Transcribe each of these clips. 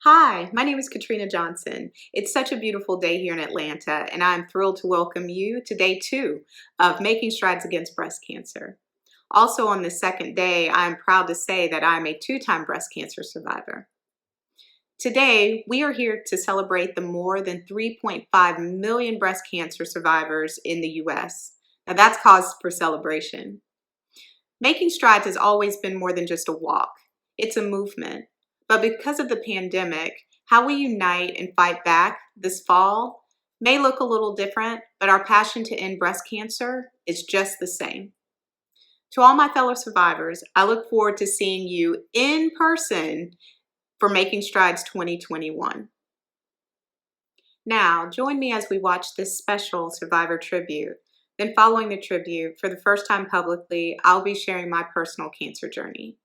Hi, my name is Katrina Johnson. It's such a beautiful day here in Atlanta, and I'm thrilled to welcome you to day 2 of Making Strides Against Breast Cancer. Also on this second day, I'm proud to say that I'm a 2-time breast cancer survivor. Today, we are here to celebrate the more than 3.5 million breast cancer survivors in the U.S. Now that's cause for celebration. Making strides has always been more than just a walk. It's a movement. But because of the pandemic, how we unite and fight back this fall may look a little different, but our passion to end breast cancer is just the same. To all my fellow survivors, I look forward to seeing you in person for Making Strides 2021. Now, join me as we watch this special survivor tribute. Then following the tribute, for the first time publicly, I'll be sharing my personal cancer journey.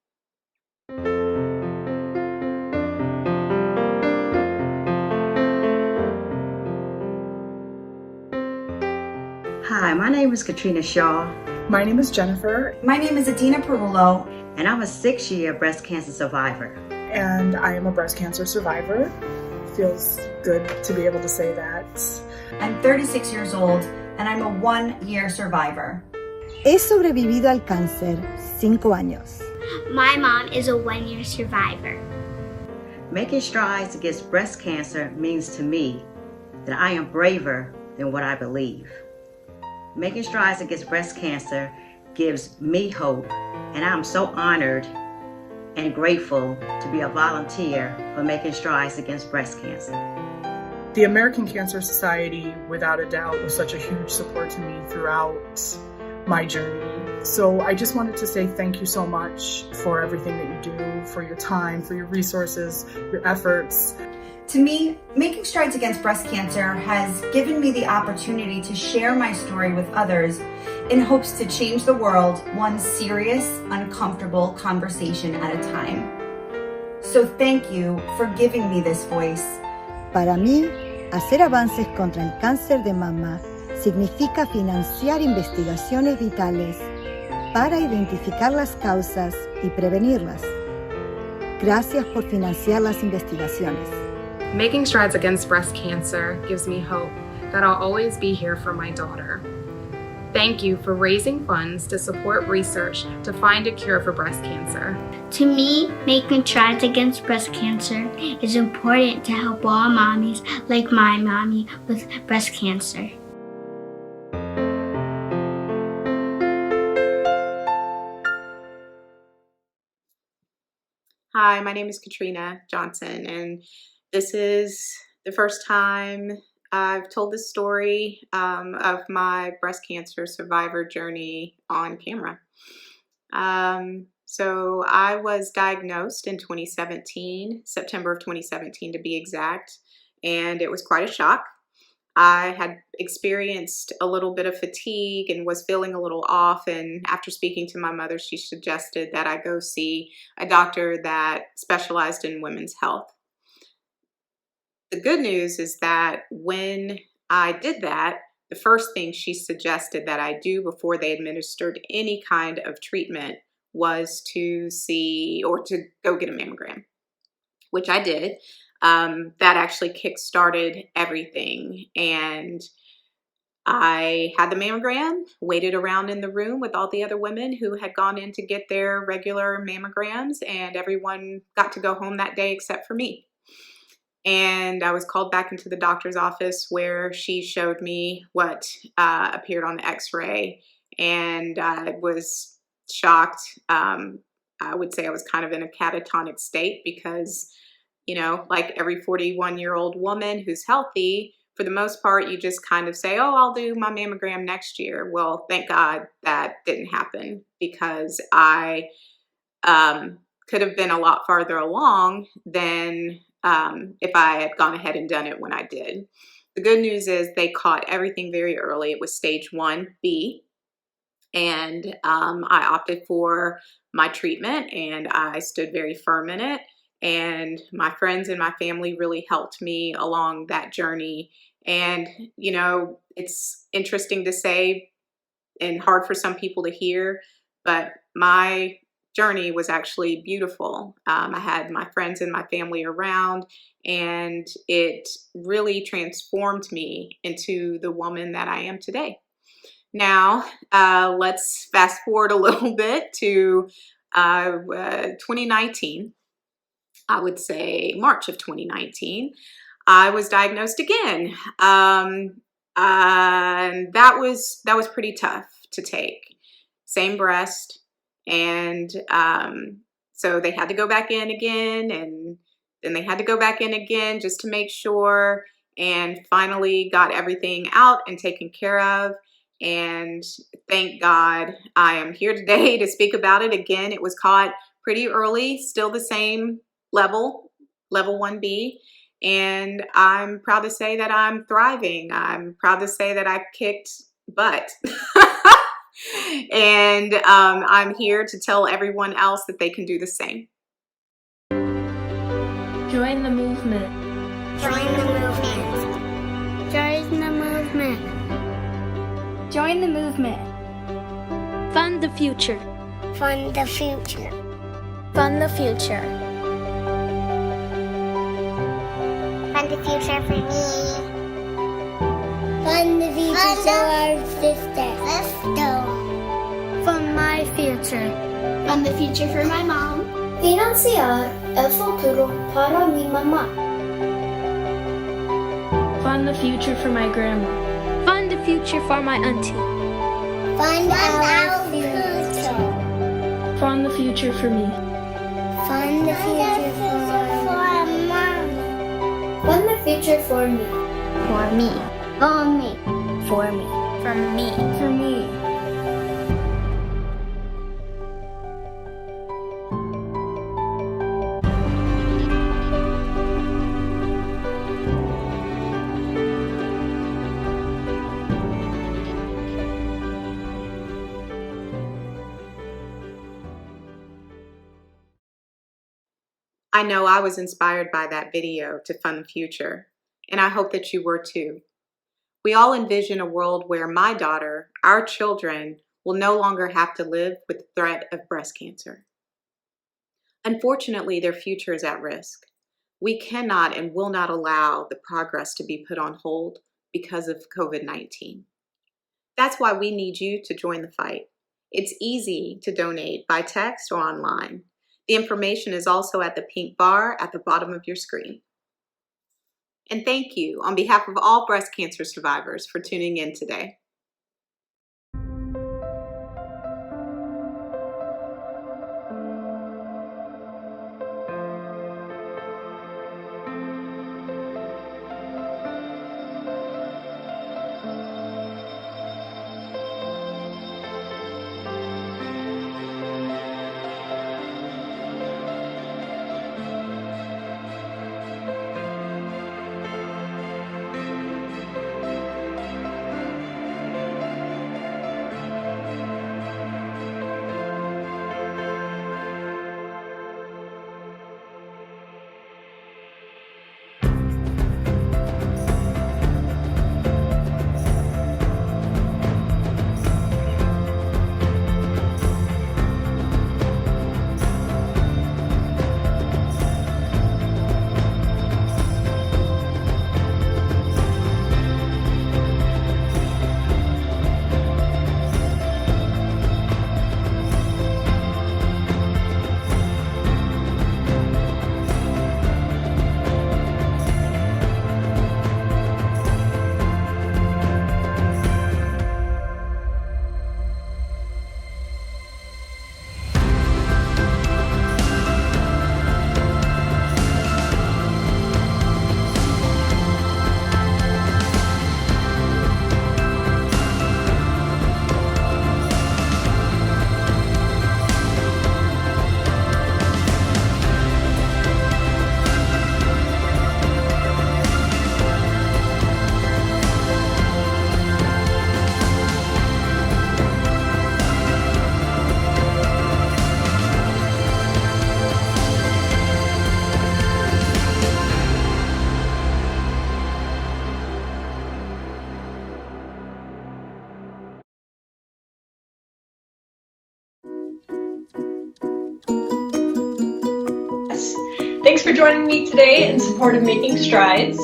Hi, my name is Katrina Shaw. My name is Jennifer. My name is Adina Perullo. And I'm a 6-year breast cancer survivor. And I am a breast cancer survivor. Feels good to be able to say that. I'm 36 years old and I'm a 1-year survivor. He sobrevivido al cáncer 5 años. My mom is a 1-year survivor. Making strides against breast cancer means to me that I am braver than what I believe. Making strides against breast cancer gives me hope, and I'm so honored and grateful to be a volunteer for Making Strides Against Breast Cancer. The American Cancer Society, without a doubt, was such a huge support to me throughout my journey. So I just wanted to say thank you so much for everything that you do, for your time, for your resources, your efforts. To me, Making Strides Against Breast Cancer has given me the opportunity to share my story with others in hopes to change the world one serious, uncomfortable conversation at a time. So thank you for giving me this voice. Para mí, hacer avances contra el cáncer de mama significa financiar investigaciones vitales para identificar las causas y prevenirlas. Gracias por financiar las investigaciones. Making Strides Against Breast Cancer gives me hope that I'll always be here for my daughter. Thank you for raising funds to support research to find a cure for breast cancer. To me, making strides against breast cancer is important to help all mommies like my mommy with breast cancer. Hi, my name is Katrina Johnson, and this is the first time I've told this story of my breast cancer survivor journey on camera. So I was diagnosed in 2017, September of 2017 to be exact, and it was quite a shock. I had experienced a little bit of fatigue and was feeling a little off, and after speaking to my mother, she suggested that I go see a doctor that specialized in women's health. The good news is that when I did that, the first thing she suggested that I do before they administered any kind of treatment was to see or to go get a mammogram, which I did. That actually kick-started everything. And I had the mammogram, waited around in the room with all the other women who had gone in to get their regular mammograms, and everyone got to go home that day except for me. And I was called back into the doctor's office where she showed me what appeared on the x-ray, and I was shocked. I would say I was kind of in a catatonic state because, you know, like every 41-year-old woman who's healthy, for the most part, you just kind of say, oh, I'll do my mammogram next year. Well, thank God that didn't happen, because I could have been a lot farther along than if I had gone ahead and done it when I did. The good news is they caught everything very early. It was stage 1B, and I opted for my treatment, and I stood very firm in it. And my friends and my family really helped me along that journey. And, you know, it's interesting to say and hard for some people to hear, but my journey was actually beautiful. I had my friends and my family around, and it really transformed me into the woman that I am today. Now, let's fast forward a little bit to 2019. I would say March of 2019. I was diagnosed again. And that was pretty tough to take. Same breast. And so they had to go back in again, and then they had to go back in again just to make sure, and finally got everything out and taken care of. And thank God I am here today to speak about it again. It was caught pretty early, still the same level 1B. And I'm proud to say that I'm thriving. I'm proud to say that I kicked butt. And I'm here to tell everyone else that they can do the same. Join the movement. Join the movement. Join the movement. Join the movement. Fund the future. Fund the future. Fund the future. Fund the future for me. Fund the future for our sisters. Fund my future. Fund the future for my mom. Financiar el futuro para mi mamá. Fund the future for my grandma. Fund the future for my auntie. Fund our future. Fund the future for me. Fund the future for mom. Fund the future for me. For me. For me. For me. For me. For me. I know I was inspired by that video to fund the future, and I hope that you were too. We all envision a world where my daughter, our children, will no longer have to live with the threat of breast cancer. Unfortunately, their future is at risk. We cannot and will not allow the progress to be put on hold because of COVID-19. That's why we need you to join the fight. It's easy to donate by text or online. The information is also at the pink bar at the bottom of your screen. And thank you on behalf of all breast cancer survivors for tuning in today. for joining me today in support of Making Strides.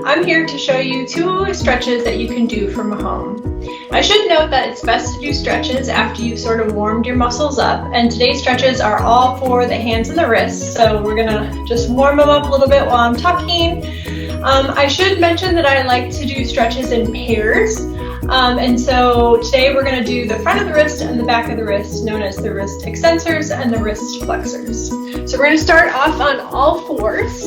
I'm here to show you 2 stretches that you can do from home. I should note that it's best to do stretches after you've sort of warmed your muscles up, and today's stretches are all for the hands and the wrists, so we're gonna just warm them up a little bit while I'm talking. I should mention that I like to do stretches in pairs. And so today we're going to do the front of the wrist and the back of the wrist, known as the wrist extensors and the wrist flexors. So we're going to start off on all fours.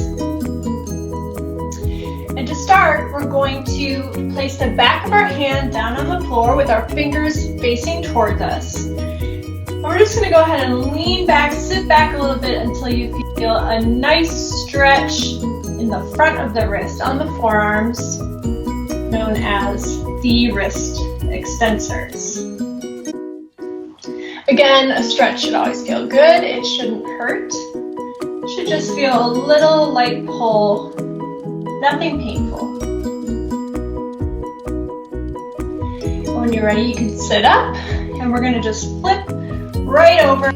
And to start, we're going to place the back of our hand down on the floor with our fingers facing towards us. And we're just going to go ahead and lean back, sit back a little bit until you feel a nice stretch in the front of the wrist on the forearms, known as the wrist extensors. Again, a stretch should always feel good. It shouldn't hurt. It should just feel a little light pull, nothing painful. When you're ready, you can sit up, and we're going to just flip right over